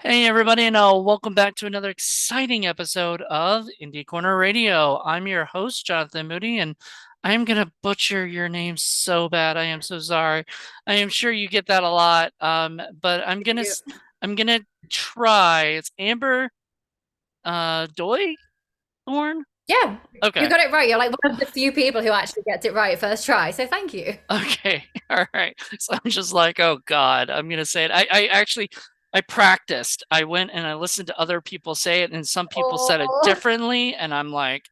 Hey everybody, and welcome back to another exciting episode of Indie Corner Radio. I'm your host, Jonathan Moody, and I am gonna butcher your name so bad. I am so sorry. I am sure you get that a lot. But You- I'm gonna try. It's Amber Doig-Thorne? Yeah, you Okay. got it right. You're like one of the few people who actually gets it right first try. So thank you. Okay. All right. So I'm just like, oh God, I'm gonna say it. I actually I practiced. I went and I listened to other people say it, and some people said it Oh, differently, and I'm like,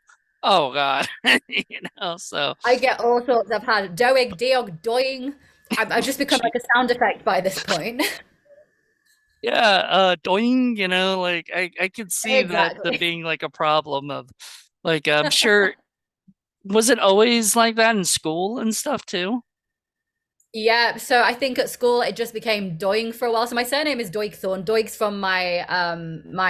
oh God, so I get all sorts. I've had doig, diog, doing. I've just become gee, like a sound effect by this point. yeah, doing, like I could see that the Exactly. being like a problem of like I'm sure was it always like that in school and stuff too? Yeah, so I think at school it just became Doing for a while. So my surname is Doig-Thorne. Doig's from my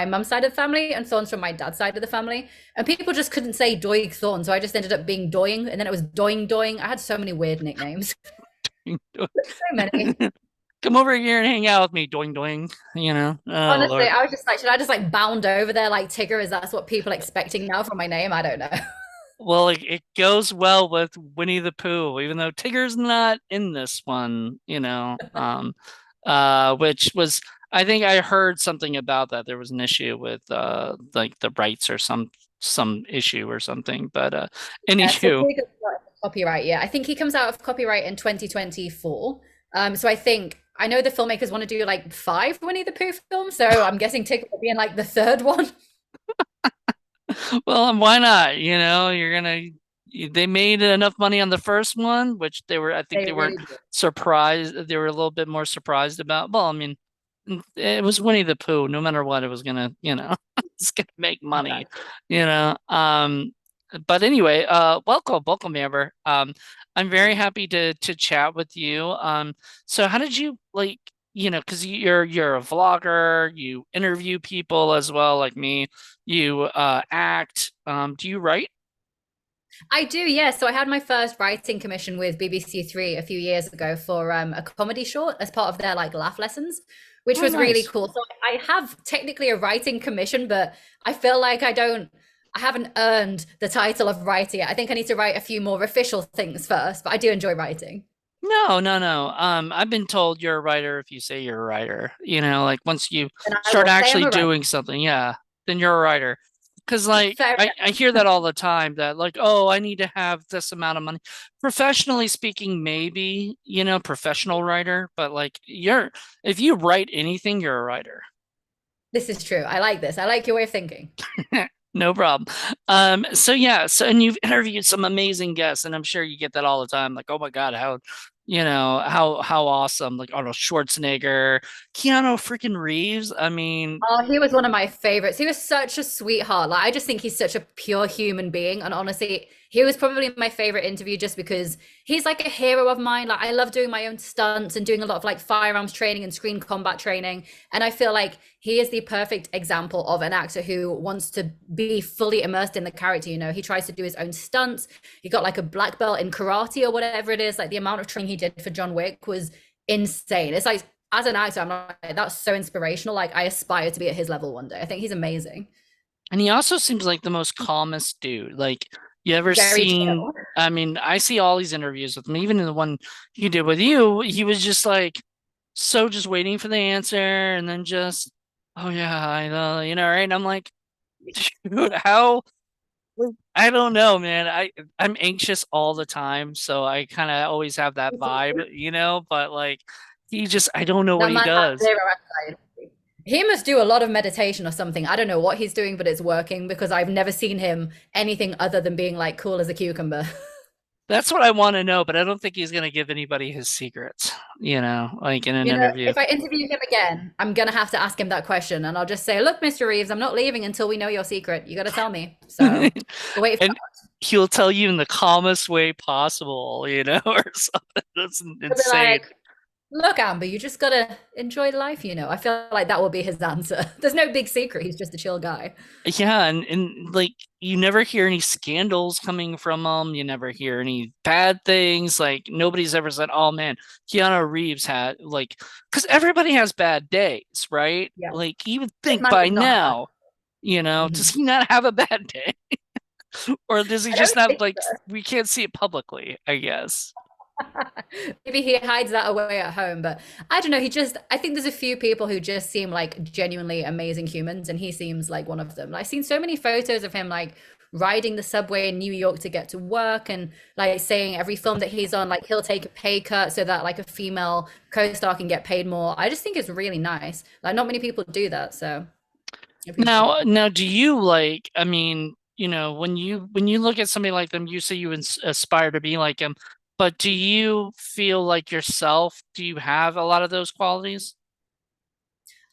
mum's side of the family, and Thorne's from my dad's side of the family. And people just couldn't say Doig-Thorne, so I just ended up being Doing, and then it was Doing Doing. I had so many weird nicknames. So many. Come over here and hang out with me, doing doing, Oh Honestly, Lord. I was just like, should I just like bound over there like Tigger? Is that's what people expecting now from my name? I don't know. Well, it goes well with Winnie the Pooh, even though Tigger's not in this one, which was I think I heard something about that. There was an issue with like the rights or some issue or something. But Yeah, so anywho, Tigger's got copyright. Yeah, I think he comes out of copyright in 2024. So I think I know the filmmakers want to do like five Winnie the Pooh films. So I'm guessing Tigger will be in like the third one. well, and why not? They made enough money on the first one, which I think They they weren't really do. surprised. They were a little bit more surprised about. Well, I mean, it was Winnie the Pooh. No matter what, it was gonna, it's gonna make money, Exactly. you know. But anyway, welcome, Amber. I'm very happy to chat with you. So how did you like, because you're a vlogger, you interview people as well, like me. You act. Do you write? I do, yeah. So I had my first writing commission with BBC Three a few years ago for a comedy short as part of their like laugh lessons, which Oh, was really nice. cool. So I have technically a writing commission, but I feel like I haven't earned the title of writer yet. I think I need to write a few more official things first, but I do enjoy writing. No, no, no. I've been told you're a writer if you say you're a writer. Like once you And I start will say I'm actually a writer. doing something, yeah, then you're a writer. Because like Fair I hear that all the time that like, oh, I need to have this amount of money. Professionally speaking, maybe, professional writer, but like if you write anything, you're a writer. This is true. I like this. I like your way of thinking. No problem. So yeah, and you've interviewed some amazing guests, and I'm sure you get that all the time. Like, oh my God, how awesome! Like Arnold Schwarzenegger, Keanu freaking Reeves. I mean, Oh, he was one of my favorites. He was such a sweetheart. Like, I just think he's such a pure human being. And honestly, he was probably my favorite interview just because he's like a hero of mine. Like, I love doing my own stunts and doing a lot of like firearms training and screen combat training. And I feel like he is the perfect example of an actor who wants to be fully immersed in the character. He tries to do his own stunts. He got like a black belt in karate or whatever it is. Like, the amount of training he did for John Wick was insane. It's like as an actor, I'm like, that's so inspirational. Like, I aspire to be at his level one day. I think he's amazing. and he also seems like the most calmest dude. Like, you ever Very seen? chill. I mean, I see all these interviews with him. Even in the one he did with you, he was just like so just waiting for the answer, and then just, oh yeah, I know, right? And I'm like, dude, how? I don't know, man. I'm anxious all the time, so I kind of always have that vibe, but like I don't know what That he man has does. zero anxiety. He must do a lot of meditation or something. I don't know what he's doing, but it's working because I've never seen him anything other than being like cool as a cucumber. That's what I want to know, but I don't think he's gonna give anybody his secrets, like in an interview. If I interview him again, I'm gonna have to ask him that question, and I'll just say, "Look, Mr. Reeves, I'm not leaving until we know your secret. You got to tell me." So, wait. And he'll tell you in the calmest way possible, or something. That's He'll be insane. like, Look, Amber, you just gotta enjoy life, you know. I feel like that will be his answer. There's no big secret. He's just a chill guy. Yeah, and like you never hear any scandals coming from him. You never hear any bad things. Like nobody's ever said, "Oh man, Keanu Reeves had like," because everybody has bad days, right? Yeah. Like you would This think man by does not have. now, does Mhm. he not have a bad day, or does he I just don't have think like so. we can't see it publicly? I guess. Maybe he hides that away at home, but I don't know. I think there's a few people who just seem like genuinely amazing humans, and he seems like one of them. I've seen so many photos of him like riding the subway in New York to get to work, and like saying every film that he's on, like he'll take a pay cut so that like a female co-star can get paid more. I just think it's really nice. Like, not many people do that, so I appreciate it. Now, do you like? I mean, when you look at somebody like them, you say you aspire to be like them, but do you feel like yourself? Do you have a lot of those qualities?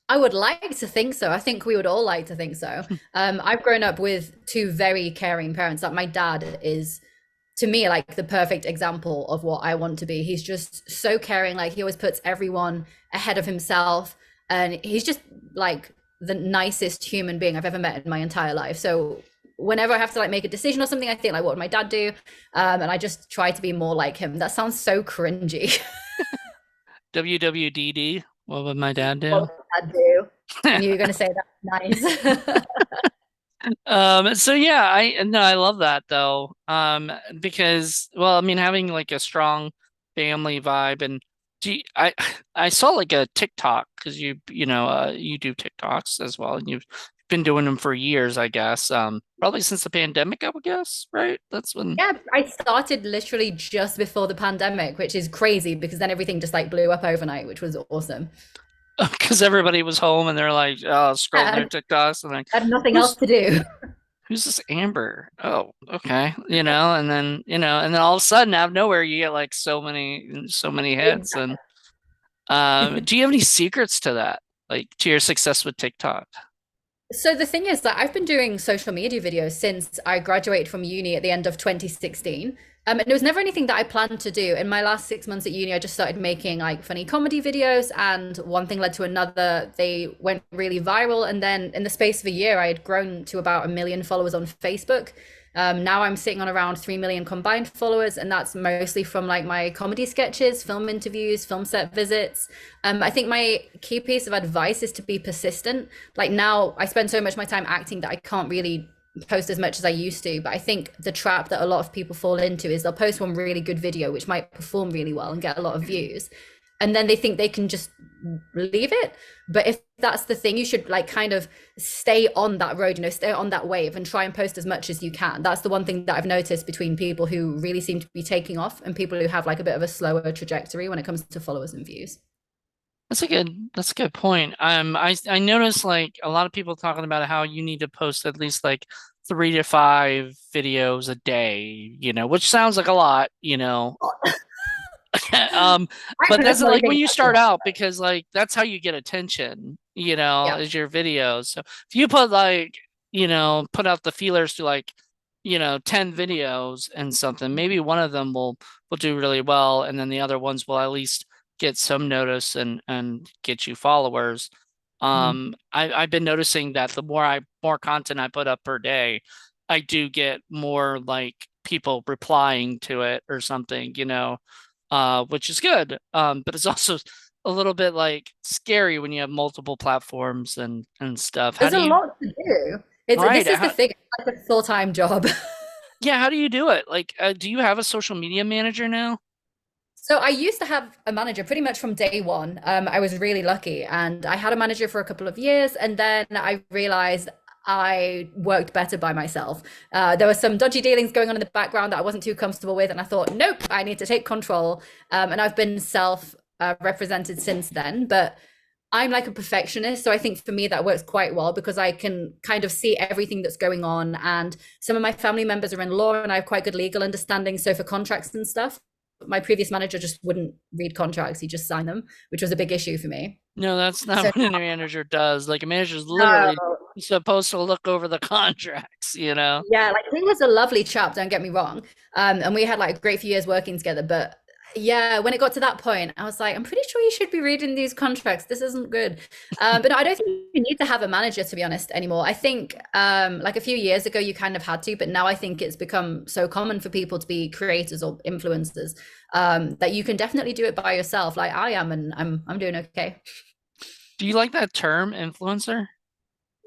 I would like to think so. I think we would all like to think so. I've grown up with two very caring parents. Like my dad is, to me, like the perfect example of what I want to be. He's just so caring. Like he always puts everyone ahead of himself, and he's just like the nicest human being I've ever met in my entire life. So whenever I have to like make a decision or something, I think like, what would my dad do? And I just try to be more like him. That sounds so cringy. WWDD. What would my dad What do? would my dad do? I knew you were going to say that. Nice. So yeah, I no, I love that though. Because well, I mean, having like a strong family vibe and I I saw like a TikTok because you do TikToks as well, and you've been doing them for years, I guess. Probably since the pandemic, I would guess, right? That's when Yeah, I started literally just before the pandemic, which is crazy because then everything just like blew up overnight, which was awesome. because everybody was home and they're like scrolling their I TikToks and like, had nothing else who's to do. who's this Amber? Oh, okay. And then all of a sudden out of nowhere you get like so many hits and do you have any secrets to that? Like to your success with TikTok? So the thing is that I've been doing social media videos since I graduated from uni at the end of 2016. And it was never anything that I planned to do. In my last 6 months at uni, I just started making like funny comedy videos, and one thing led to another. They went really viral, and then in the space of a year, I had grown to about 1 million followers on Facebook. Now I'm sitting on around 3 million combined followers, and that's mostly from like my comedy sketches, film interviews, film set visits. I think my key piece of advice is to be persistent. Like now, I spend so much of my time acting that I can't really post as much as I used to. But I think the trap that a lot of people fall into is they'll post one really good video, which might perform really well and get a lot of views, and then they think they can just leave it. But if that's the thing, you should like kind of stay on that road, stay on that wave and try and post as much as you can. That's the one thing that I've noticed between people who really seem to be taking off and people who have like a bit of a slower trajectory when it comes to followers and views. That's a good point. I noticed like a lot of people talking about how you need to post at least like 3 to 5 videos a day, which sounds like a lot. Um, I but that's personally like when think you that's a start lot. out because like that's how you get attention, Yeah. is your videos. So if you put like, put out the feelers to like, 10 videos and something, maybe one of them will do really well, and then the other ones will at least get some notice and get you followers. Mhm. I've been noticing that the more content I put up per day, I do get more like people replying to it or something, which is good. But it's also a little bit like scary when you have multiple platforms and stuff. How There's do a you, lot to do. It's right? this is the thing, it's like a full-time job. Yeah, how do you do it? Like, do you have a social media manager now? So I used to have a manager pretty much from day one. I was really lucky, and I had a manager for a couple of years, and then I realized I worked better by myself. There were some dodgy dealings going on in the background that I wasn't too comfortable with, and I thought, nope, I need to take control. And I've been self represented since then, but I'm like a perfectionist, so I think for me that works quite well because I can kind of see everything that's going on. And some of my family members are in law, and I have quite good legal understanding. So for contracts and stuff, my previous manager just wouldn't read contracts; he just signed them, which was a big issue for me. No, that's not So what a manager does. Like, a manager's no, literally supposed to look over the contracts. yeah, like he was a lovely chap. Don't get me wrong, and we had like a great few years working together, but Yeah, when it got to that point, I was like, I'm pretty sure you should be reading these contracts. This isn't good. But no, I don't think you need to have a manager, to be honest, anymore. I think like a few years ago you kind of had to, but now I think it's become so common for people to be creators or influencers that you can definitely do it by yourself, like I am, and I'm doing okay. Do you like that term, influencer?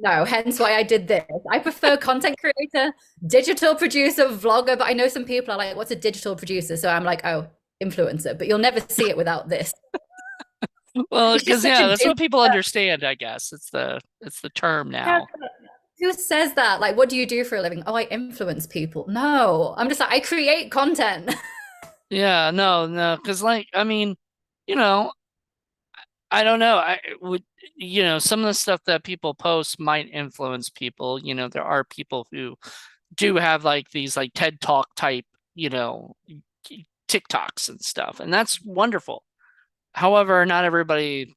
No, hence why I did this. I prefer content creator, digital producer, vlogger, but I know some people are like, what's a digital producer? So I'm like, oh, influencer, but you'll never see it without this. Well, It's just because such a yeah, that's dim. what people understand, I guess. It's the term Yeah, now. who says that? Like, what do you do for a living? Oh, I influence people. No, I'm just like, I create content. Yeah, no, no, because like I mean, you know, I don't know. I would, some of the stuff that people post might influence people. There are people who do have like these like TED Talk type, TikToks and stuff, and that's wonderful. However, not everybody's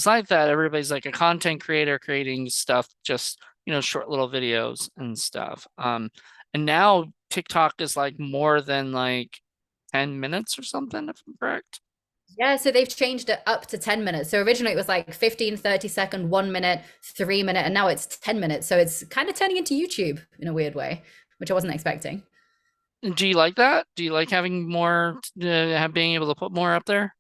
like that. Everybody's like a content creator creating stuff, just short little videos and stuff. And now TikTok is like more than like 10 minutes or something, if I'm correct. Yeah, so they've changed it up to 10 minutes. So originally it was like 15, 30-second, 1 minute, 3 minute, and now it's 10 minutes. So it's kind of turning into YouTube in a weird way, which I wasn't expecting. Do you like that? Do you like having more, being able to put more up there?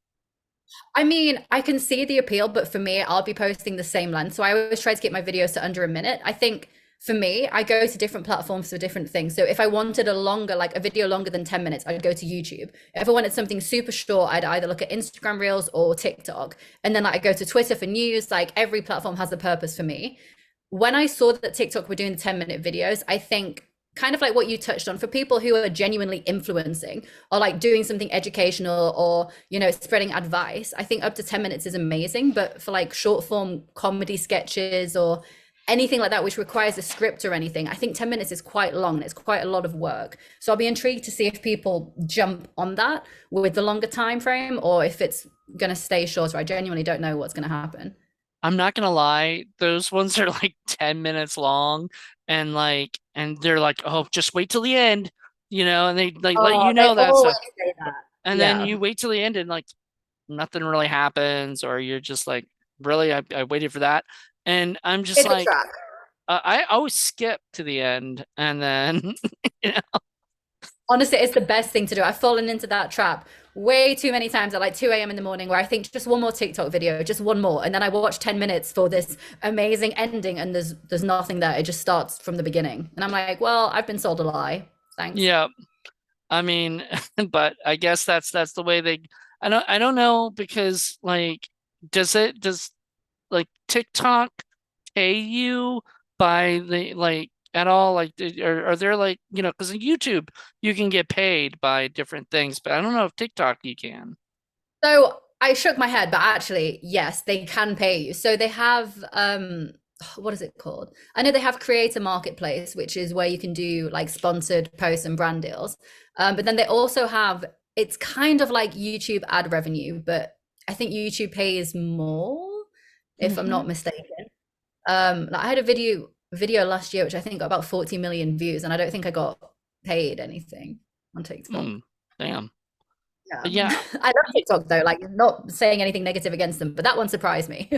I mean, I can see the appeal, but for me, I'll be posting the same length. So I always try to keep my videos to under a minute. I think for me, I go to different platforms for different things. So if I wanted a longer, like a video longer than 10 minutes, I'd go to YouTube. If I wanted something super short, I'd either look at Instagram Reels or TikTok. And then like, I go to Twitter for news. Like every platform has a purpose for me. When I saw that TikTok were doing the 10-minute videos, I think kind of like what you touched on for people who are genuinely influencing or like doing something educational or spreading advice, I think up to 10 minutes is amazing. But for like short form comedy sketches or anything like that which requires a script or anything, I think 10 minutes is quite long and it's quite a lot of work. So I'll be intrigued to see if people jump on that with the longer time frame or if it's going to stay shorter. I genuinely don't know what's going to happen. I'm not gonna lie, those ones are like 10 minutes long and they're like, oh, just wait till the end, and they like let Oh, you they know that always stuff. say that. And then Yeah. you wait till the end and like nothing really happens, or you're just like, really, I waited for that. And I'm just It's a like, trap. I always skip to the end and then you know, Honestly, it's the best thing to do. I've fallen into that trap way too many times at like 2 a.m. in the morning where I think just one more TikTok video, just one more. And then I watch 10 minutes for this amazing ending and there's nothing there. It just starts from the beginning. And I'm like, well, I've been sold a lie. Thanks. yeah. I mean, but I guess that's the way they I don't know because like does like TikTok pay you by the like at all? Like, are there like, because in YouTube you can get paid by different things, but I don't know if TikTok you can. So I shook my head, but actually, yes, they can pay you. So they have what is it called? I know they have Creator Marketplace, which is where you can do like sponsored posts and brand deals. But then they also have it's kind of like YouTube ad revenue, but I think YouTube pays more, if I'm Hmm. not mistaken. Like I had a video last year which I think got about 40 million views, and I don't think I got paid anything on TikTok. Hmm. Damn. Yeah. But yeah. I love TikTok though, like not saying anything negative against them, but that one surprised me.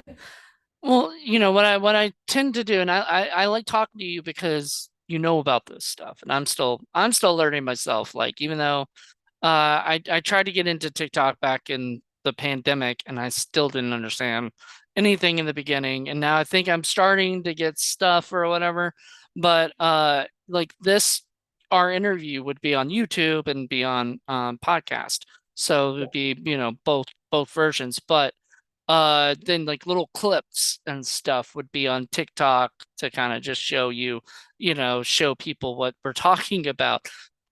Well, what I tend to do, and I like talking to you because you know about this stuff, and I'm still learning myself. Like even though I tried to get into TikTok back in the pandemic, and I still didn't understand anything in the beginning. And now I think I'm starting to get stuff or whatever. But like this, our interview would be on YouTube and be on podcast, so it would be both versions. But then like little clips and stuff would be on TikTok to kind of just show you, show people what we're talking about.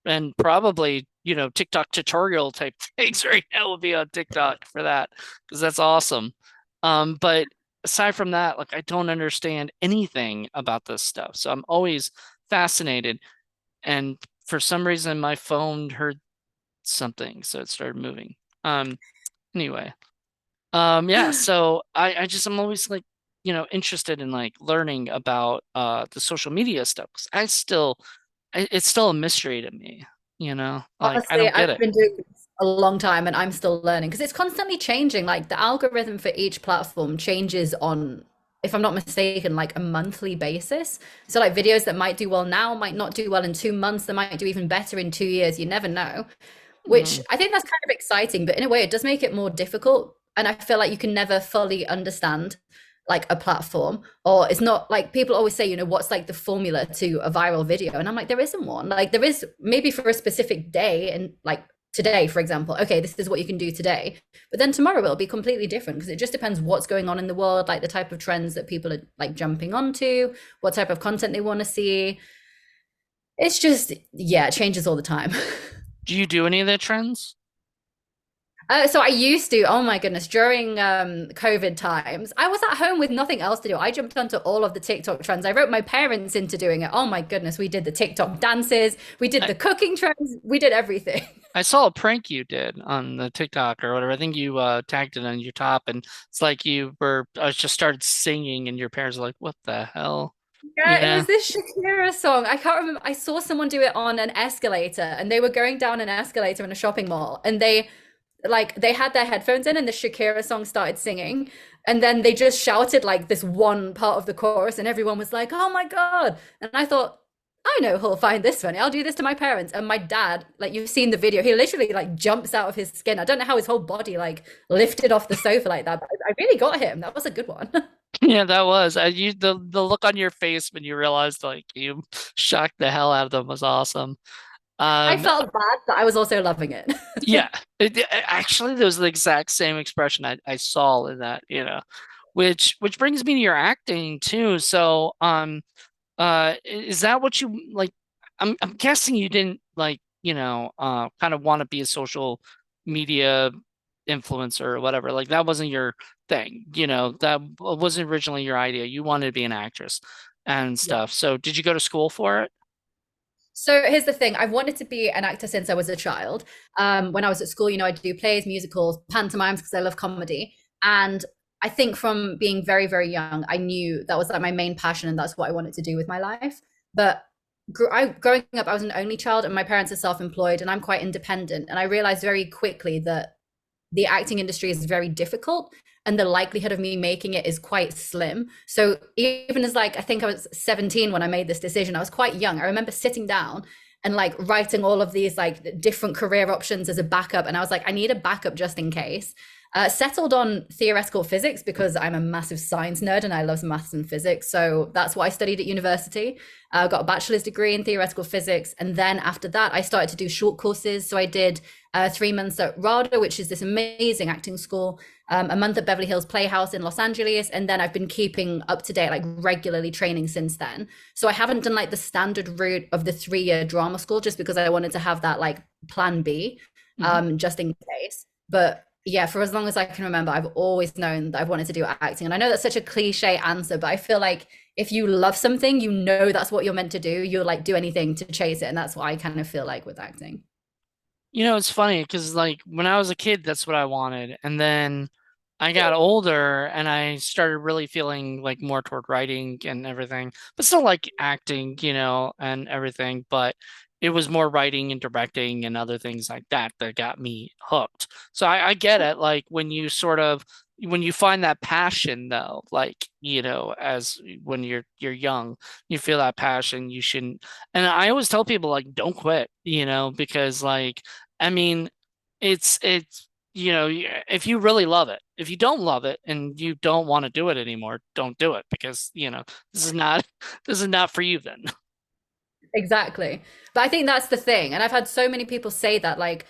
And probably, TikTok tutorial type things right now will be on TikTok for that because that's awesome. But aside from that, like I don't understand anything about this stuff. So I'm always fascinated. And for some reason my phone heard something, so it started moving. Anyway. Yeah, so I'm always like, interested in like learning about the social media stuff 'cause it's still a mystery to me, like I Honestly, don't I've get it. been doing this. a long time and I'm still learning because it's constantly changing. Like the algorithm for each platform changes on, if I'm not mistaken, like a monthly basis. So like videos that might do well now might not do well in 2 months, they might do even better in 2 years. You never know, which Mhm. I think that's kind of exciting, but in a way it does make it more difficult. And I feel like you can never fully understand like a platform, or it's not like people always say, what's like the formula to a viral video? And I'm like, there isn't one. Like there is maybe for a specific day, and like today, for example, okay, this is what you can do today. But then tomorrow it'll be completely different because it just depends what's going on in the world, like the type of trends that people are like jumping onto, what type of content they want to see. It's just, yeah, it changes all the time. Do you do any of the trends? So I used to, oh my goodness, during COVID times, I was at home with nothing else to do. I jumped onto all of the TikTok trends. I wrote my parents into doing it. Oh my goodness, we did the TikTok dances, we did I, the cooking trends, we did everything. I saw a prank you did on the TikTok or whatever. I think you tagged it on your top, and it's like you were just started singing, and your parents were like, "What the hell?" Yeah, it Yeah. was this Shakira song. I can't remember. I saw someone do it on an escalator, and they were going down an escalator in a shopping mall, and they had their headphones in and the Shakira song started singing, and then they just shouted like this one part of the chorus and everyone was like, "Oh my God." And I thought, I know who'll find this funny. I'll do this to my parents. And my dad, like you've seen the video, he literally like jumps out of his skin. I don't know how his whole body like lifted off the sofa like that, but I really got him. That was a good one. Yeah, that was. The look on your face when you realized like you shocked the hell out of them was awesome. I Um, felt bad, but I was also loving it. yeah, actually, there was the exact same expression I saw in that, which brings me to your acting too. So, is that what you like? I'm guessing you didn't like, kind of want to be a social media influencer or whatever. Like that wasn't your thing, that wasn't originally your idea. You wanted to be an actress and Yeah. stuff. So, did you go to school for it? So here's the thing. I've wanted to be an actor since I was a child. When I was at school, I do plays, musicals, pantomimes because I love comedy. And I think from being very, very young, I knew that was like my main passion and that's what I wanted to do with my life. But growing up, I was an only child and my parents are self-employed and I'm quite independent. And I realized very quickly that the acting industry is very difficult and the likelihood of me making it is quite slim. So even as like I think I was 17 when I made this decision, I was quite young. I remember sitting down and like writing all of these like different career options as a backup, and I was like, I need a backup just in case. Settled on theoretical physics because I'm a massive science nerd and I love maths and physics. So that's what I studied at university. I got a bachelor's degree in theoretical physics. And then after that, I started to do short courses. So I did 3 months at RADA, which is this amazing acting school, a month at Beverly Hills Playhouse in Los Angeles. And then I've been keeping up to date, like regularly training since then. So I haven't done like the standard route of the 3 year drama school just because I wanted to have that like plan B, Mhm. just in case. But yeah, for as long as I can remember, I've always known that I've wanted to do acting. And I know that's such a cliche answer, but I feel like if you love something, that's what you're meant to do. You'll like do anything to chase it. And that's what I kind of feel like with acting. It's funny because like when I was a kid, that's what I wanted. And then I got older and I started really feeling like more toward writing and everything, but still like acting, and everything. But it was more writing and directing and other things like that that got me hooked. So I get it. Like when you find that passion though, like, as when you're young, you feel that passion, you shouldn't. And I always tell people like, don't quit, because like I mean, it's if you really love it. If you don't love it and you don't want to do it anymore, don't do it because, this is not this is not for you then. Exactly. But I think that's the thing. And I've had so many people say that, like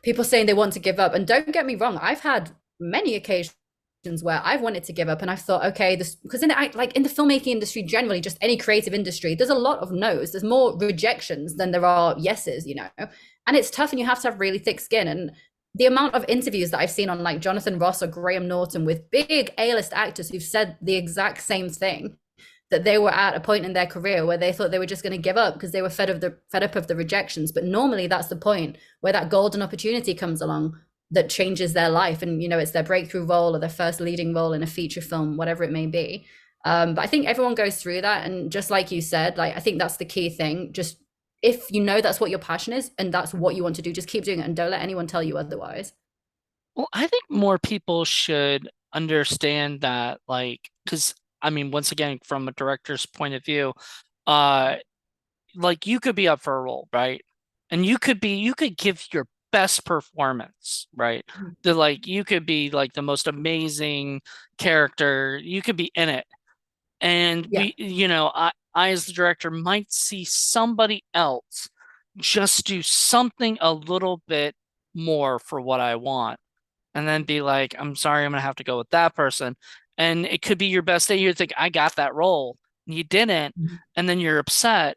people saying they want to give up. And don't get me wrong, I've had many occasions where I've wanted to give up and I've thought, okay, this because in the filmmaking industry generally, just any creative industry, there's a lot of no's. There's more rejections than there are yeses. And it's tough and you have to have really thick skin. And the amount of interviews that I've seen on like Jonathan Ross or Graham Norton with big A-list actors who've said the exact same thing, that they were at a point in their career where they thought they were just going to give up because they were fed up of the rejections. But normally that's the point where that golden opportunity comes along that changes their life, and it's their breakthrough role or their first leading role in a feature film, whatever it may be. But I think everyone goes through that, and just like you said, like I think that's the key thing. Just if you know that's what your passion is and that's what you want to do, just keep doing it and don't let anyone tell you otherwise. Well, I think more people should understand that, like, because I mean, once again, from a director's point of view, uh, like you could be up for a role, right? And you could give your best performance, right? The like you could be like the most amazing character, you could be in it. And Yeah. I as the director might see somebody else just do something a little bit more for what I want and then be like, I'm sorry, I'm gonna have to go with that person. And it could be your best day. You think, I got that role. And you didn't, Mhm. and then you're upset.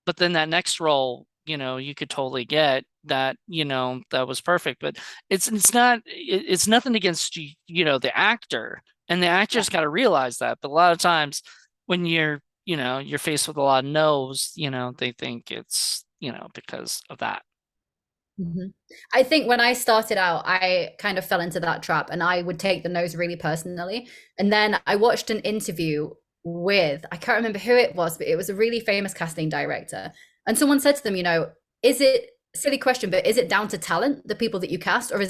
But then that next role, you could totally get that, that was perfect. But it's nothing against the actor. And the Yeah. actor's got to realize that. But a lot of times when you're faced with a lot of no's, they think it's, because of that. Mhm. I think when I started out, I kind of fell into that trap and I would take the nose really personally. And then I watched an interview with, I can't remember who it was, but it was a really famous casting director. And someone said to them, is it, silly question, but is it down to talent, the people that you cast, or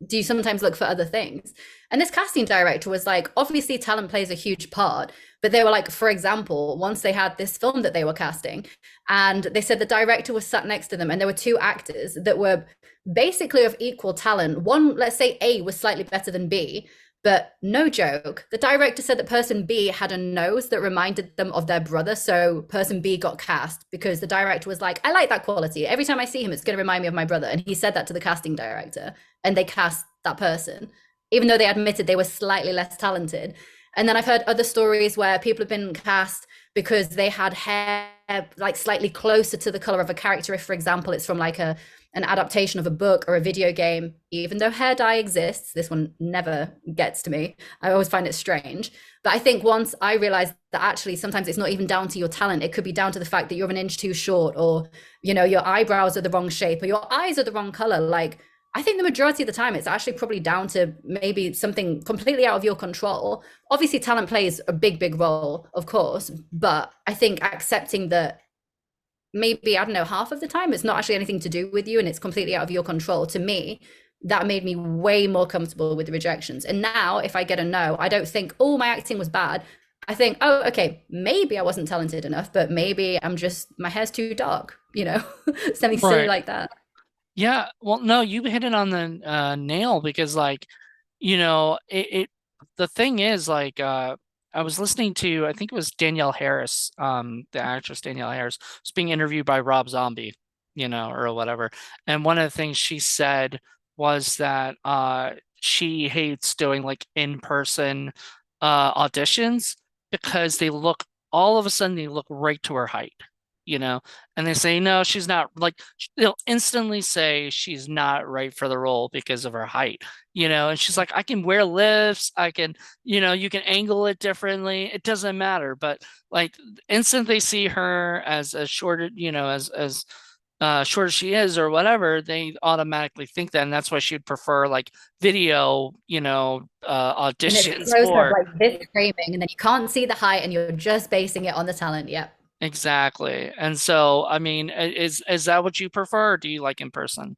do you sometimes look for other things? And this casting director was like, obviously talent plays a huge part, but they were like, for example, once they had this film that they were casting, and they said the director was sat next to them, and there were two actors that were basically of equal talent. One, let's say A, was slightly better than B, but no joke, the director said that person B had a nose that reminded them of their brother. So person B got cast because the director was like, I like that quality. Every time I see him, it's going to remind me of my brother. And he said that to the casting director, and they cast that person, even though they admitted they were slightly less talented. And then I've heard other stories where people have been cast because they had hair like slightly closer to the color of a character. If, for example, it's from like an adaptation of a book or a video game, even though hair dye exists, this one never gets to me. I always find it strange. But I think once I realized that actually sometimes it's not even down to your talent, it could be down to the fact that you're an inch too short, or your eyebrows are the wrong shape, or your eyes are the wrong color. Like, I think the majority of the time it's actually probably down to maybe something completely out of your control. Obviously, talent plays a big, big role, of course, but I think accepting that maybe, I don't know, half of the time it's not actually anything to do with you and it's completely out of your control. To me, that made me way more comfortable with the rejections. And now if I get a no, I don't think, oh, my acting was bad. I think, oh, okay, maybe I wasn't talented enough, but maybe my hair's too dark, something silly Right. like that. Yeah, well, no, you hit it on the nail because, like, the thing is, like, I was listening to, I think it was Danielle Harris, the actress Danielle Harris, was being interviewed by Rob Zombie, or whatever. And one of the things she said was that she hates doing like in-person auditions because all of a sudden they look right to her height. You know, and they say, no, she's not, like, they'll instantly say she's not right for the role because of her height, and she's like, I can wear lifts, I can, you can angle it differently, it doesn't matter. But like, instant they see her as short, short as she is or whatever, they automatically think that, and that's why she'd prefer like video, And it's auditions close up for. like this framing, and then you can't see the height, and you're just basing it on the talent. Yep. Exactly. And so, I mean, is that what you prefer, or do you like in person?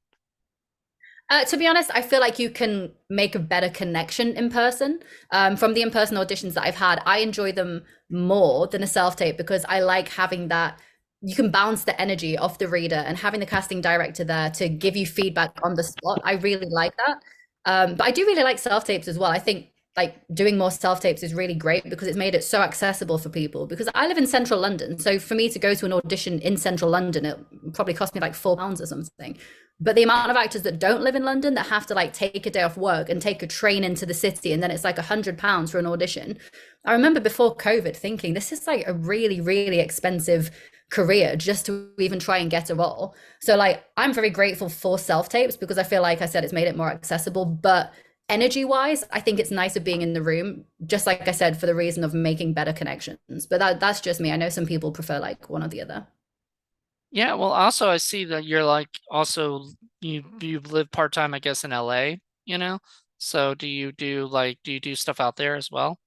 To be honest, I feel like you can make a better connection in person. From the in-person auditions that I've had, I enjoy them more than a self-tape because I like having that. You can bounce the energy off the reader and having the casting director there to give you feedback on the spot. I really like that. But I do really like self-tapes as well. I think like doing more self-tapes is really great because it's made it so accessible for people. Because I live in central London, so for me to go to an audition in central London, it probably cost me like £4 or something. But the amount of actors that don't live in London that have to like take a day off work and take a train into the city, and then it's like £100 for an audition. I remember before COVID thinking this is like a really, really expensive career just to even try and get a role. So like I'm very grateful for self-tapes because I feel like I said it's made it more accessible. But energy wise, I think it's nicer being in the room, just like I said, for the reason of making better connections. But that's just me. I know some people prefer like one or the other. Yeah, well, also I see that you're like also you live part-time, I guess, in LA, you know? So do you do stuff out there as well?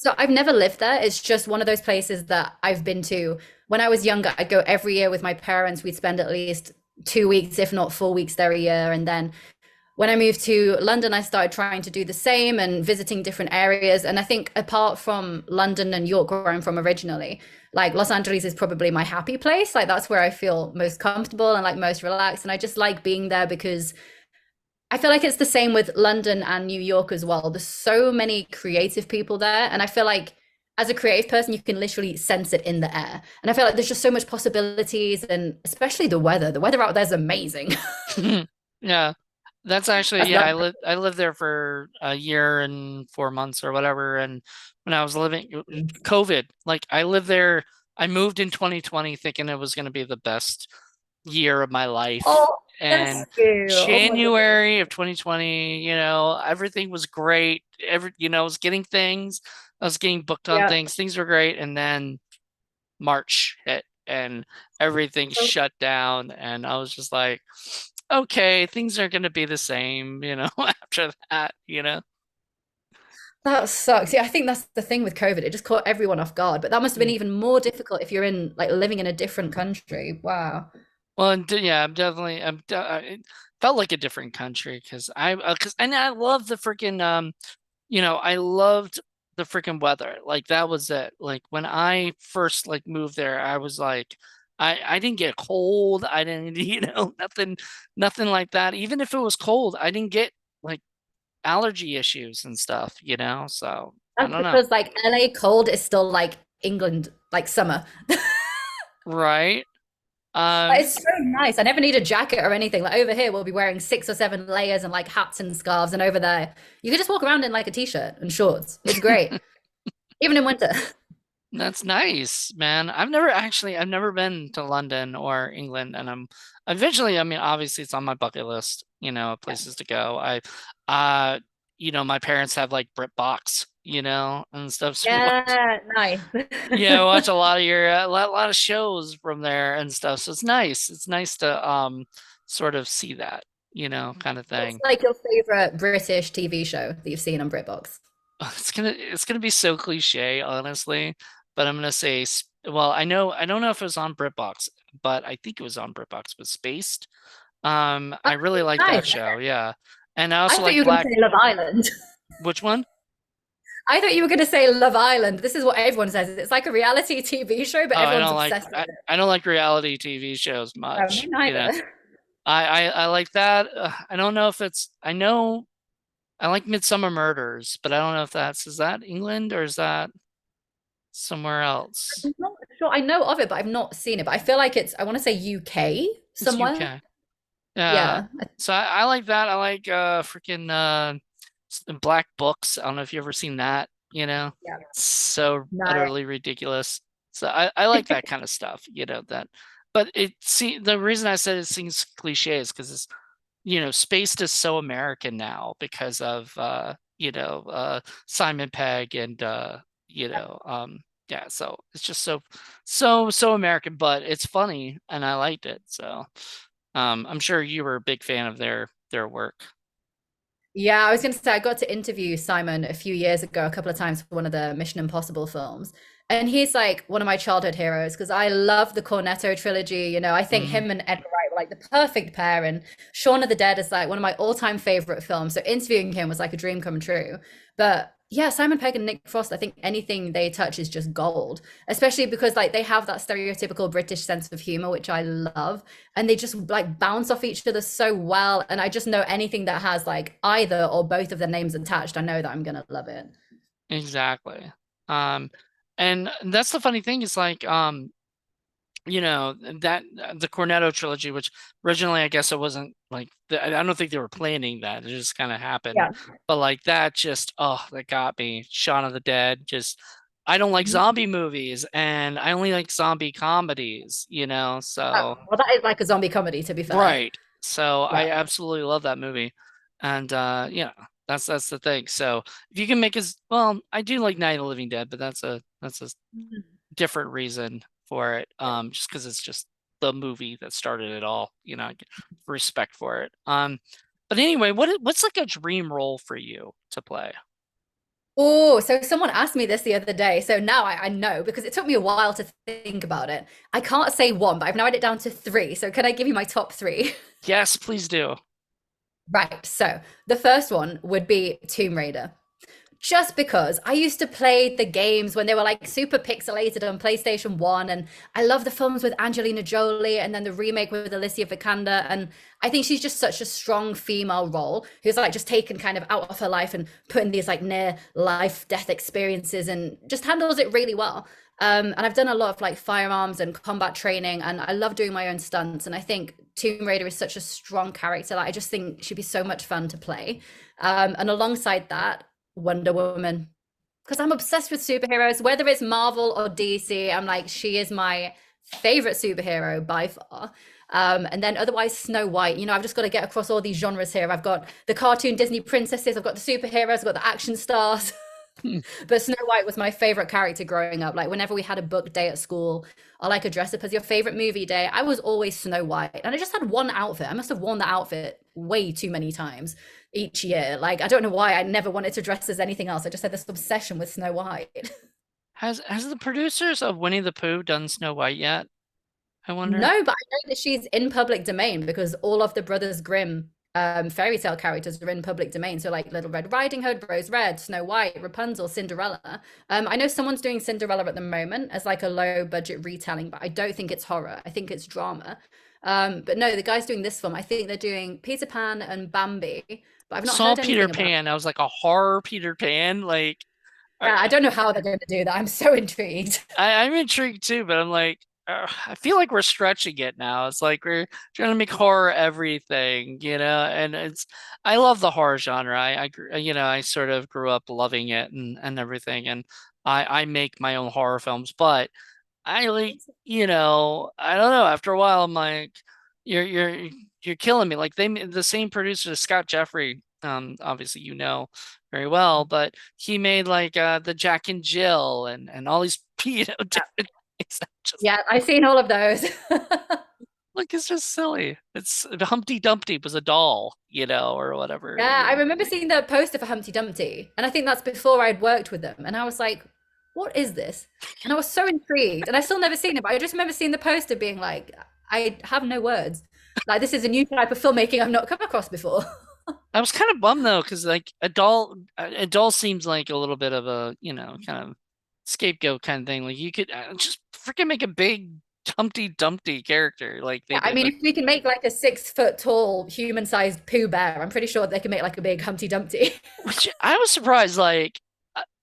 So I've never lived there. It's just one of those places that I've been to. When I was younger, I'd go every year with my parents. We'd spend at least 2 weeks, if not 4 weeks there a year. And then when I moved to London, I started trying to do the same and visiting different areas. And I think apart from London and York, where I'm from originally, like Los Angeles is probably my happy place. Like that's where I feel most comfortable and like most relaxed. And I just like being there because I feel like it's the same with London and New York as well. There's so many creative people there. And I feel like as a creative person, you can literally sense it in the air. And I feel like there's just so much possibilities and especially the weather. The weather out there is amazing. Yeah. That's actually, That's yeah, that. I lived there for a year and 4 months or whatever. And when I was living COVID, like I lived there, I moved in 2020 thinking it was going to be the best year of my life. Oh, And bless you. Oh my goodness. January of 2020, everything was great. I was getting things, I was getting booked on Yeah. things were great. And then March hit and everything shut down. And I was just like, okay, things are going to be the same, after that. That sucks. Yeah, I think that's the thing with COVID. It just caught everyone off guard. But that must have been Mm. even more difficult if you're in like living in a different country. Wow. Well, yeah, it felt like a different country and I love the freaking, I loved the freaking weather. Like that was it. Like when I first like moved there, I was like, I didn't get cold. I didn't, nothing like that. Even if it was cold, I didn't get like allergy issues and stuff. So I That's don't know. because like LA cold is still like England, like summer. Right. But Um, it's so nice. I never need a jacket or anything. Like over here, we'll be wearing 6 or 7 layers and like hats and scarves. And over there, you can just walk around in like a t-shirt and shorts. It's great, even in winter. that's nice, man. I've never been to London or England, and I mean, obviously it's on my bucket list, Yeah. places to go. Uh, my parents have like BritBox, and stuff. So we watch, Yeah, nice. yeah, watch a lot of lot of shows from there and stuff. So it's nice. It's nice to sort of see that, kind of What's thing. like your favorite British TV show that you've seen on BritBox? It's gonna be so cliche, honestly, but I'm gonna say, well, I don't know if it was on BritBox, but I think it was on BritBox, but Spaced. Oh, I really like that nice. show, yeah, and I I also thought you like were going to Black. say Love Island. Which one? I thought you were going to say Love Island. This is what everyone says. It's like a reality TV show, but Oh, everyone's obsessed with it. I don't like reality TV shows Oh, me much. neither. I like that. I don't know if I know I like Midsummer Murders, but I don't know if is that England or is that somewhere else? I'm not sure. I know of it, but I've not seen it. But I feel like I want to say UK It's somewhere. UK. Yeah. Yeah. So I like that. I like freaking Black Books. I don't know if you've ever seen that, Yeah. It's so No. utterly ridiculous. So I like that kind of stuff, that but the reason I said it seems cliche is because Spaced is so American now because of Simon Pegg and yeah, so it's just so American, but it's funny and I liked it. So I'm sure you were a big fan of their work. Yeah, I was going to say I got to interview Simon a few years ago, a couple of times for one of the Mission Impossible films. And he's like one of my childhood heroes because I love the Cornetto trilogy. I think Hmm. him and Edgar Wright were like the perfect pair. And Shaun of the Dead is like one of my all-time favorite films. So interviewing him was like a dream come true. But yeah, Simon Pegg and Nick Frost, I think anything they touch is just gold, especially because like they have that stereotypical British sense of humor, which I love, and they just like bounce off each other so well. And I just know anything that has like either or both of their names attached, I know that I'm gonna love it. Exactly. Um, and that's the funny thing is like that the Cornetto trilogy, which originally I guess it wasn't like I don't think they were planning that. It just kind of happened. Yeah. But like that just that got me. Shaun of the Dead, just I don't like zombie movies and I only like zombie comedies. So Well, that is like a zombie comedy, to be fair. right. So Yeah. I absolutely love that movie. And that's the thing. So if you can make as well, I do like Night of the Living Dead, but that's a different reason for it. Just because it's just the movie that started it all. I get respect for it. But anyway, what's like a dream role for you to play? Oh, so someone asked me this the other day. So now I know because it took me a while to think about it. I can't say one, but I've narrowed it down to three. So can I give you my top three? Yes, please do. Right. So the first one would be Tomb Raider. Just because I used to play the games when they were like super pixelated on PlayStation 1, and I love the films with Angelina Jolie and then the remake with Alicia Vikander. And I think she's just such a strong female role who's like just taken kind of out of her life and put in these like near life death experiences and just handles it really well. And I've done a lot of like firearms and combat training, and I love doing my own stunts. And I think Tomb Raider is such a strong character that I just think she'd be so much fun to play. And alongside that, Wonder Woman, because I'm obsessed with superheroes, whether it's Marvel or DC. I'm like, she is my favorite superhero by far. And then otherwise, Snow White. You know, I've just got to get across all these genres here. I've got the cartoon Disney princesses, I've got the superheroes, I've got the action stars. But Snow White was my favorite character growing up. Like whenever we had a book day at school, or like a dress up as your favorite movie day, I was always Snow White. And I just had one outfit. I must have worn that outfit way too many times each year. Like I don't know why I never wanted to dress as anything else. I just had this obsession with Snow White. Has the producers of Winnie the Pooh done Snow White yet? I wonder. No, but I know that she's in public domain because all of the Brothers Grimm fairy tale characters are in public domain. So like Little Red Riding Hood, Rose Red, Snow White, Rapunzel, Cinderella. I know someone's doing Cinderella at the moment as like a low budget retelling, but I don't think it's horror. I think it's drama. But no, the guys doing this film, I think they're doing Peter Pan and Bambi, but I've not Saw heard Peter anything about it. Pan. I was like a horror Peter Pan. Like, Yeah, I don't know how they're going to do that. I'm so intrigued. I'm intrigued too, but I'm like, I feel like we're stretching it now. It's like we're trying to make horror everything, and I love the horror genre. I sort of grew up loving it and everything, and I make my own horror films, but I like, I don't know. After a while, I'm like, you're killing me. Like the same producer, Scott Jeffrey, obviously very well, but he made like the Jack and Jill and all these different things. That just Yeah, I've seen all of those. like it's just silly. It's Humpty Dumpty was a doll, or whatever. Yeah, I remember seeing the poster for Humpty Dumpty, and I think that's before I'd worked with them. And I was like, what is this? And I was so intrigued. And I still never seen it, but I just remember seeing the poster being like, I have no words. Like, this is a new type of filmmaking I've not come across before. I was kind of bummed though, because like a doll seems like a little bit of a, kind of scapegoat kind of thing. Like you could just freaking make a big Humpty Dumpty character like they Yeah, I did mean, with if we can make like a 6 foot tall human sized Pooh Bear, I'm pretty sure they can make like a big Humpty Dumpty. which I was surprised. Like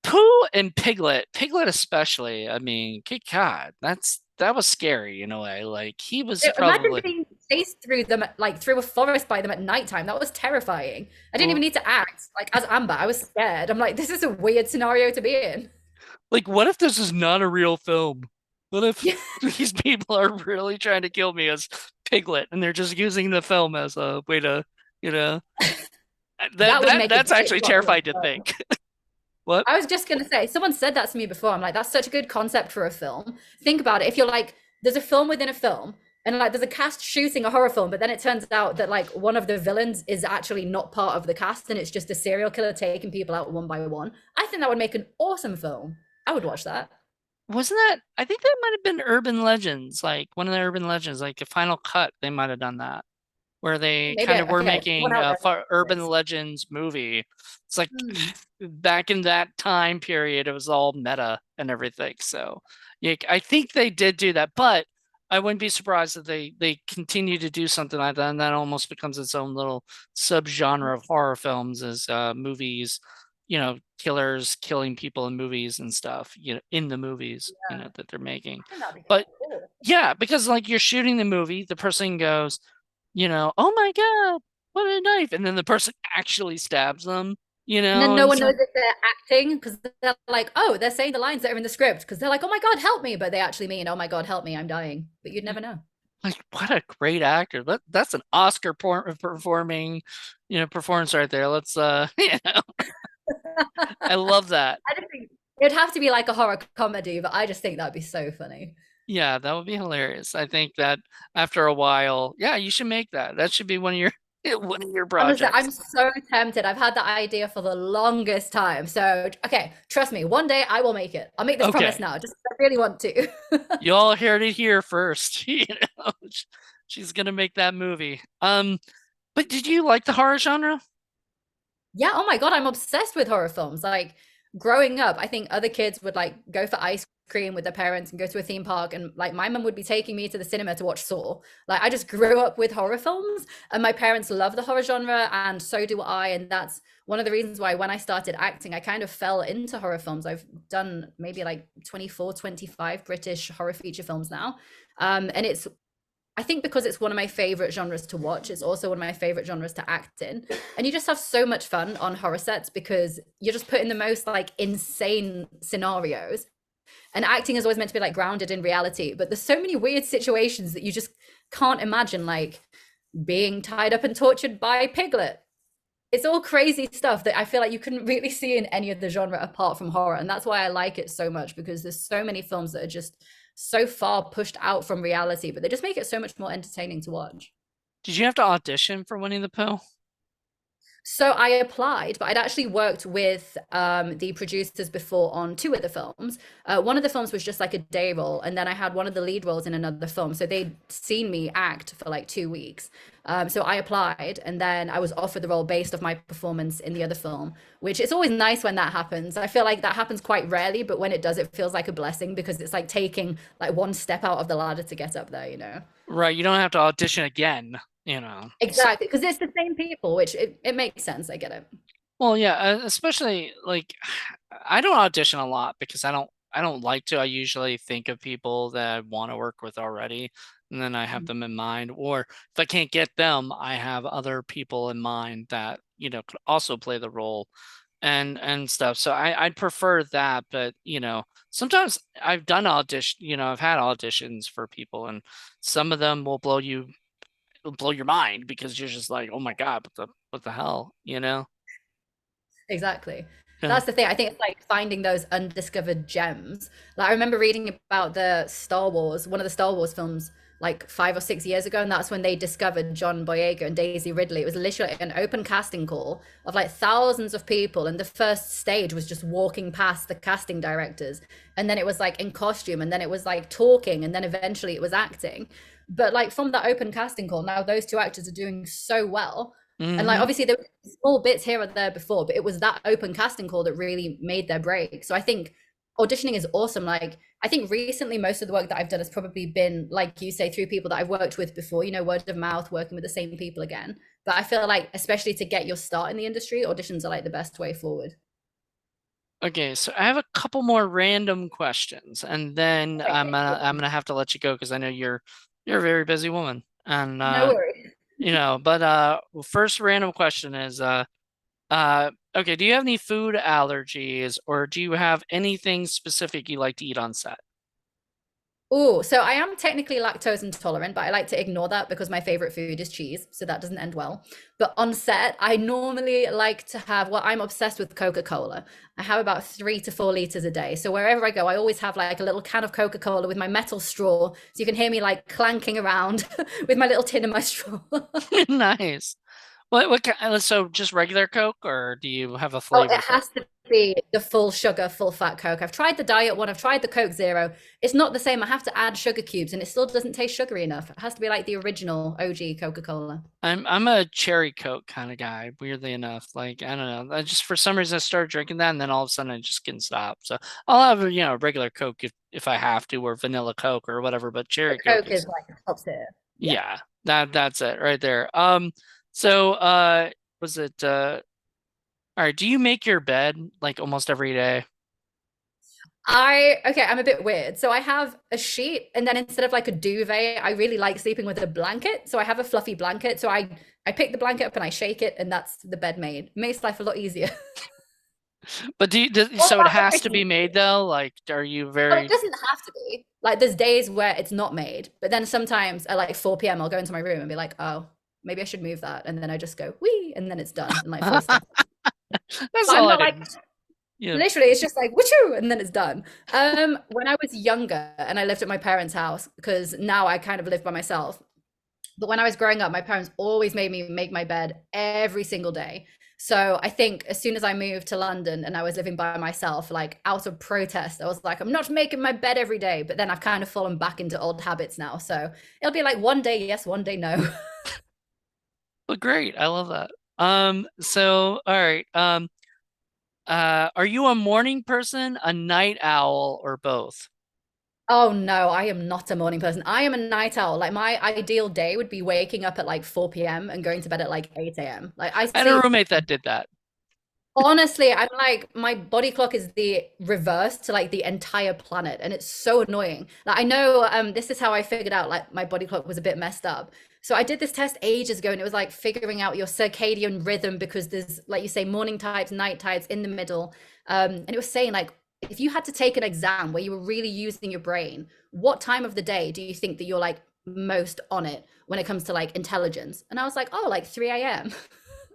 Pooh and Piglet especially. I mean, good God, that was scary in a way. Like he was Imagine probably being chased through them, like through a forest by them at nighttime. That was terrifying. I didn't even well, need to act. Like, as Amber, I was scared. I'm like, this is a weird scenario to be in. like what if this is not a real film? What if these people are really trying to kill me as Piglet and they're just using the film as a way to, you know, that That would that make a that's great actually plot terrifying to twist. think. What? I was just gonna say, someone said that to me before. I'm like, that's such a good concept for a film. Think about it. If you're like, there's a film within a film, and like there's a cast shooting a horror film, but then it turns out that like one of the villains is actually not part of the cast, and it's just a serial killer taking people out one by one. I think that would make an awesome film. I would watch that. Wasn't that? I think that might have been Urban Legends, like one of the Urban Legends, like a Final Cut. They might have done that, where they Maybe kind of were okay, someone making out a there. Urban Legends movie. It's like Hmm. back in that time period, it was all meta and everything. So, yeah, I think they did do that, but I wouldn't be surprised if they continue to do something like that, and that almost becomes its own little subgenre of horror films, as movies, killers killing people in movies and stuff, in the movies, that they're making. I think that'd be kind But of cool. yeah, because like you're shooting the movie, the person goes, oh my God, what a knife. And then the person actually stabs them, And then and no it's one knows like, if they're acting because they're like, oh, they're saying the lines that are in the script because they're like, oh my God, help me. But they actually mean, oh my God, help me, I'm dying. But you'd never know. what a great actor. That's an Oscar performing, performance right there. Let's, I love that. I just think it'd have to be like a horror comedy, but I just think that'd be so funny. Yeah, that would be hilarious. I think that after a while, yeah, you should make that. That should be one of your One of your Honestly, projects. I'm so tempted. I've had that idea for the longest time. So, okay, trust me, one day I will make it. I'll make this promise Okay. now, just 'cause I really want to. You all heard it here first. She's gonna make that movie. But did you like the horror genre? Yeah, oh my God, I'm obsessed with horror films. Like growing up, I think other kids would like go for ice cream with their parents and go to a theme park, and like my mum would be taking me to the cinema to watch Saw. Like I just grew up with horror films, and my parents love the horror genre, and so do I. And that's one of the reasons why when I started acting, I kind of fell into horror films. I've done maybe like 24, 25 British horror feature films now. And it's I think because it's one of my favorite genres to watch, it's also one of my favorite genres to act in. And you just have so much fun on horror sets because you're just put in the most like insane scenarios. And acting is always meant to be like grounded in reality, but there's so many weird situations that you just can't imagine, like being tied up and tortured by Piglet. It's all crazy stuff that I feel like you couldn't really see in any of the genre apart from horror. And that's why I like it so much, because there's so many films that are just so far pushed out from reality, but they just make it so much more entertaining to watch. Did you have to audition for Winnie the Pooh? So I applied, but I'd actually worked with the producers before on two of the films. One of the films was just like a day role, and then I had one of the lead roles in another film. So they'd seen me act for like 2 weeks. So I applied, and then I was offered the role based off my performance in the other film, which it's always nice when that happens. I feel like that happens quite rarely, but when it does, it feels like a blessing because it's like taking like one step out of the ladder to get up there, you know? Right, you don't have to audition again, you know. So, Exactly, because it's the same people, which it makes sense. I get it. well, yeah, especially like I don't audition a lot because I don't like to. I usually think of people that I want to work with already, and then I have them in mind. Or if I can't get them, I have other people in mind that, could also play the role and stuff. So I'd prefer that, but sometimes I've done audition, I've had auditions for people, and some of them will blow your mind because you're just like, oh my God, what the hell, Exactly. Yeah. That's the thing. I think it's like finding those undiscovered gems. Like I remember reading about the Star Wars, one of the Star Wars films, like 5 or 6 years ago, and that's when they discovered John Boyega and Daisy Ridley. It was literally an open casting call of like thousands of people, and the first stage was just walking past the casting directors, and then it was like in costume, and then it was like talking, and then eventually it was acting. But like from that open casting call, now those two actors are doing so well. And like Hmm. obviously there were small bits here or there before, but it was that open casting call that really made their break. So I think auditioning is awesome. Like I think recently most of the work that I've done has probably been, like you say, through people that I've worked with before, word of mouth, working with the same people again. But I feel like especially to get your start in the industry, auditions are like the best way forward. Okay, so I have a couple more random questions, and then Okay, I'm gonna have to let you go because I know you're a very busy woman, and no worries. but first random question is okay, do you have any food allergies, or do you have anything specific you like to eat on set? Oh, so I am technically lactose intolerant, but I like to ignore that because my favorite food is cheese, so that doesn't end well. But on set, I normally like to have, well, I'm obsessed with Coca-Cola. I have about 3 to 4 liters a day. So wherever I go, I always have like a little can of Coca-Cola with my metal straw. So you can hear me like clanking around with my little tin and my straw. Nice. What kind, so just regular Coke, or do you have a Oh, it flavor Coke? has to be the full sugar, full fat Coke. I've tried the diet one, I've tried the Coke Zero. It's not the same. I have to add sugar cubes and it still doesn't taste sugary enough. It has to be like the original OG Coca-Cola. I'm a cherry Coke kind of guy, weirdly enough. Like, I don't know. I just for some reason I started drinking that, and then all of a sudden I just couldn't stop. So I'll have regular Coke if I have to, or vanilla Coke or whatever, but The cherry Coke Coke is is, like top tier. Yeah. yeah, that's it right there. So was it all right, do you make your bed like almost every day? Okay, I'm a bit weird. So I have a sheet and then instead of like a duvet, I really like sleeping with a blanket. So I have a fluffy blanket. So I pick the blanket up and I shake it and that's the bed made. It makes life a lot easier. But All so it about has to be efficiency. made though? Like, are you Oh, it very doesn't have to be. Like there's days where it's not made, but then sometimes at like 4 p.m. I'll go into my room and be like, oh, maybe I should move that. And then I just go, wee, and then it's done in like 4 seconds. That's But I'm all I not like did. Yeah. literally it's just like whooshoo and then it's done. When I was younger and I lived at my parents' house, because now I kind of live by myself, But when I was growing up, my parents always made me make my bed every single day. So I think as soon as I moved to London and I was living by myself, like out of protest, I was like, I'm not making my bed every day. But then I've kind of fallen back into old habits now. So it'll be like one day yes, one day no. But great. I love that. So all right. Are you a morning person, a night owl, or both? Oh no, I am not a morning person. I am a night owl. Like my ideal day would be waking up at like 4 p.m. and going to bed at like 8 a.m. Like I I had a sleep. roommate that did that. Honestly, I'm like my body clock is the reverse to like the entire planet, and it's so annoying. Like I know this is how I figured out like my body clock was a bit messed up. So I did this test ages ago, and it was like figuring out your circadian rhythm because there's like you say morning types, night types in the middle. And it was saying like if you had to take an exam where you were really using your brain, what time of the day do you think that you're like most on it when it comes to like intelligence? And I was like, oh, like 3 a.m.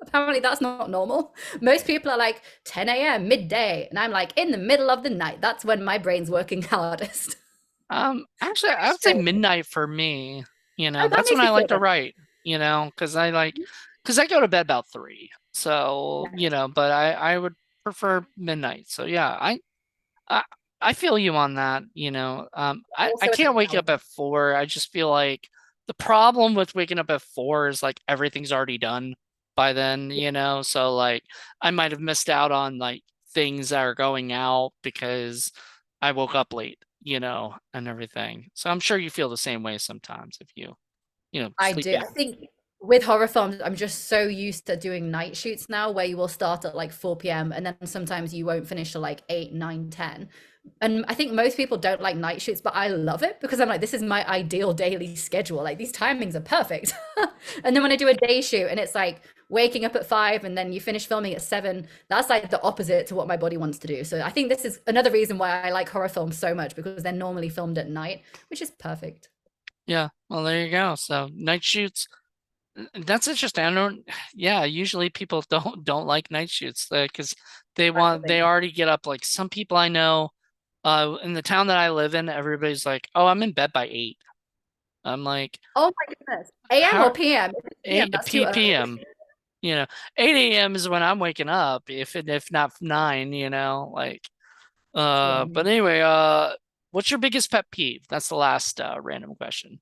Apparently that's not normal. Most people are like 10 a.m., midday, and I'm like in the middle of the night. That's when my brain's working hardest. Actually, I would say Strange. midnight for me. Oh, that That's when makes me I feel like to better. write, because I go to bed about 3. So, Nice. but I would prefer midnight. So yeah, I I feel you on that. I Also a can't night wake up owl. at 4. I just feel like the problem with waking up at 4 is like everything's already done by then. So like I might have missed out on like things that are going out because I woke up late, and everything. So I'm sure you feel the same way sometimes if you I sleep do. I in. think with horror films, I'm just so used to doing night shoots now where you will start at like 4 p.m. and then sometimes you won't finish till like 8, 9, 10. And I think most people don't like night shoots, but I love it because I'm like, this is my ideal daily schedule. Like these timings are perfect. And then when I do a day shoot and it's like waking up at 5 and then you finish filming at 7, that's like the opposite to what my body wants to do. So I think this is another reason why I like horror films so much because they're normally filmed at night, which is perfect. Yeah, well there you go. So night shoots. That's interesting. I don't. Yeah, usually people don't like night shoots because That's the they thing. already get up. Like some people I know, in the town that I live in, everybody's like, "Oh, I'm in bed by 8." I'm like, Oh my goodness. AM or "How PM? If it's PM, 8 that's too early. p.m. 8 a.m. is when I'm waking up, if not 9. Like but Same. anyway, what's your biggest pet peeve? That's the last random question.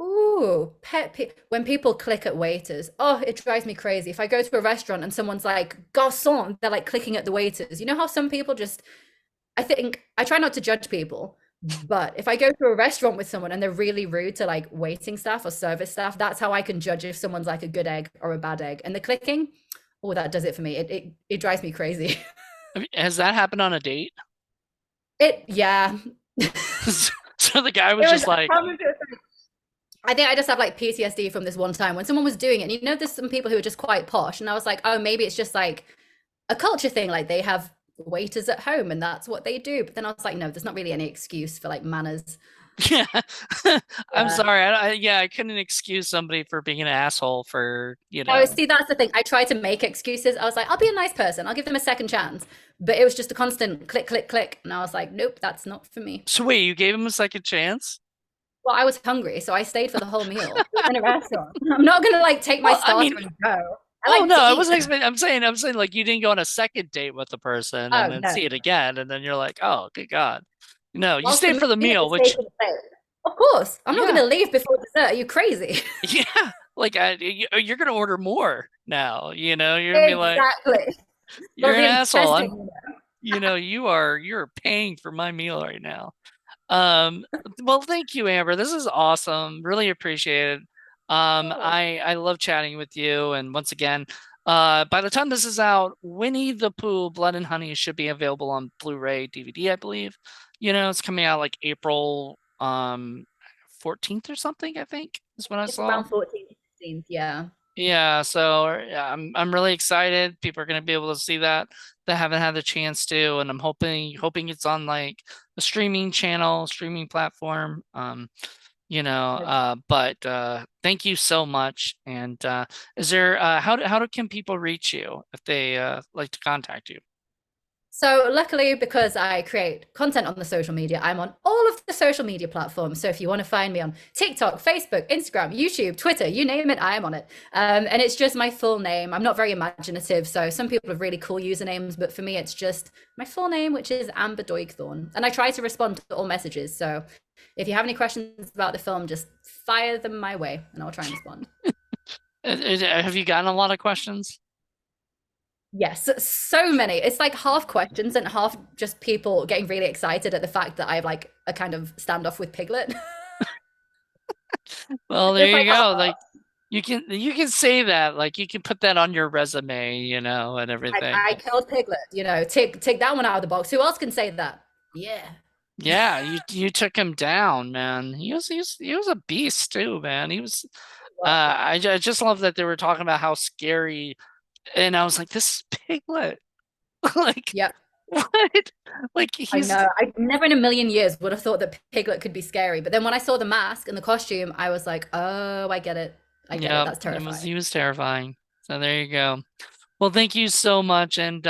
Ooh, pet peeve. When people click at waiters, oh, it drives me crazy. If I go to a restaurant and someone's like, garçon, they're like clicking at the waiters. You know how some people just, I think, I try not to judge people, but if I go to a restaurant with someone and they're really rude to like waiting staff or service staff, that's how I can judge if someone's like a good egg or a bad egg. And the clicking, oh, that does it for me. It drives me crazy. Has that happened on a date? Yeah. So the guy It was was, just I like, can't remember if it was I think I just have like PTSD from this one time when someone was doing it. And you know, there's some people who are just quite posh. And I was like, oh, maybe it's just like a culture thing. Like they have waiters at home and that's what they do. But then I was like, no, there's not really any excuse for like manners. yeah. I'm Yeah. sorry. Yeah, I couldn't excuse somebody for being an asshole for. Oh, see, that's the thing. I try to make excuses. I was like, I'll be a nice person. I'll give them a second chance. But it was just a constant click, click, click. And I was like, nope, that's not for me. So wait, you gave him a second chance? Well, I was hungry, so I stayed for the whole meal in a restaurant. I'm not gonna like take my Well, I starter mean, and go. I oh like no, to I eat. wasn't expecting. I'm saying like you didn't go on a second date with the person and Oh then see no. it again, and then you're like, oh, good God. No, you Whilst the stayed for the meal meal, was which taking place. Of course, I'm not yeah, going to leave before dessert. Are you crazy? yeah, like you're gonna order more now. You're gonna be like, Exactly. you're Well, an the asshole. testing. You're paying for my meal right now. Um, well, thank you, Amber. This is awesome. Really appreciate it. Oh, I love chatting with you. And once again, by the time this is out, Winnie the Pooh, Blood and Honey should be available on Blu-ray, DVD, I believe. It's coming out like April 14th or something, I think is what I it's saw. around 14th, 16th. Yeah. Yeah, so yeah, I'm really excited. People are going to be able to see that haven't had the chance to, and I'm hoping it's on like a streaming channel, streaming platform. But thank you so much. And is there how can people reach you if they like to contact you? So luckily, because I create content on the social media, I'm on all of the social media platforms. So if you want to find me on TikTok, Facebook, Instagram, YouTube, Twitter, you name it, I am on it. And it's just my full name. I'm not very imaginative, so some people have really cool usernames, but for me, it's just my full name, which is Amber Doig-Thorne. And I try to respond to all messages. So if you have any questions about the film, just fire them my way, and I'll try and respond. Have you gotten a lot of questions? Yes, so many. It's like half questions and half just people getting really excited at the fact that I have like a kind of standoff with Piglet. Well, there It's you like, go. Like you can say that, like you can put that on your resume, you know, and everything. I killed Piglet, take that one out of the box. Who else can say that? Yeah. Yeah, you took him down, man. He was a beast too, man. He was I just love that they were talking about how scary, and I was like, this is Piglet. Like Yep. what? Like I he's know. I never in a million years would have thought that Piglet could be scary. But then when I saw the mask and the costume, I was like, oh, I get it. I get it. yeah, That's terrifying. he was terrifying. So there you go. Well, thank you so much. And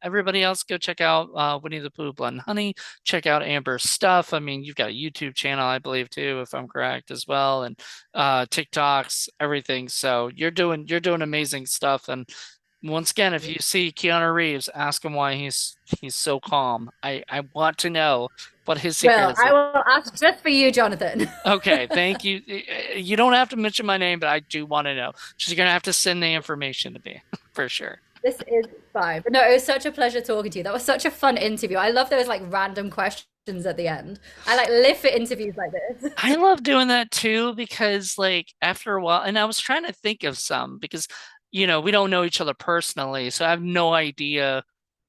everybody else, go check out Winnie the Pooh, Blood and Honey. Check out Amber's stuff. I mean, you've got a YouTube channel, I believe, too, if I'm correct, as well, and TikToks, everything. So you're doing amazing stuff. And once again, if you see Keanu Reeves, ask him why he's so calm. I want to know what his secret Well, is. I will ask just for you, Jonathan. Okay, thank you. You don't have to mention my name, but I do want to know. She's gonna have to send the information to me for sure. This is fine. But no, it was such a pleasure talking to you. That was such a fun interview. I love those like random questions at the end. I like live for interviews like this. I love doing that too because like after a while, and I was trying to think of some because we don't know each other personally, so I have no idea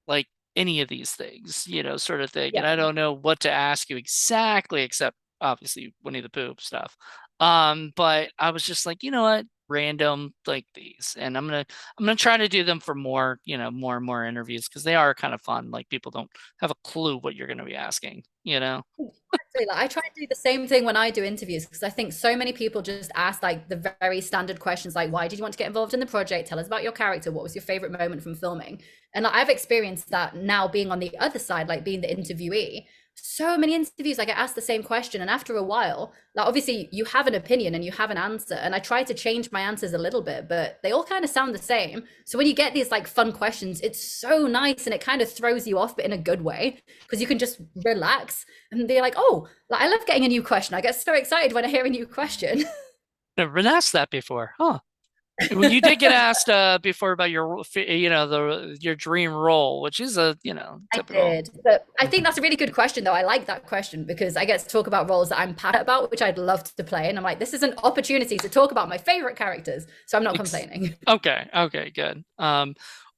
like any of these things, sort of thing. And Yeah. I don't know what to ask you exactly, except obviously Winnie the Pooh stuff. But I was just like, you know what? Random like these. And I'm gonna try to do them for more, more and more interviews because they are kind of fun. Like people don't have a clue what you're gonna be asking. Exactly. Like I try to do the same thing when I do interviews because I think so many people just ask like the very standard questions like why did you want to get involved in the project? Tell us about your character. What was your favorite moment from filming? And like, I've experienced that now being on the other side, like being the interviewee. So many interviews, I get asked the same question, and after a while, like obviously you have an opinion and you have an answer, and I try to change my answers a little bit, but they all kind of sound the same. So when you get these like fun questions, it's so nice and it kind of throws you off, but in a good way, because you can just relax and be like, oh, like I love getting a new question. I get so excited when I hear a new question. Never been asked that before, huh? Well, you did get asked before about your dream role, which is a I typical. did, but I think that's a really good question, though. I like that question because I get to talk about roles that I'm passionate about, which I'd love to play. And I'm like, this is an opportunity to talk about my favorite characters. So I'm not complaining. Okay, okay, good.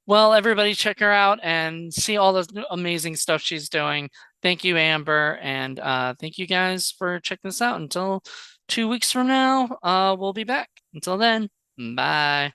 Well, everybody check her out and see all the amazing stuff she's doing. Thank you, Amber, and thank you guys for checking this out. Until 2 weeks from now, we'll be back. Until then, bye.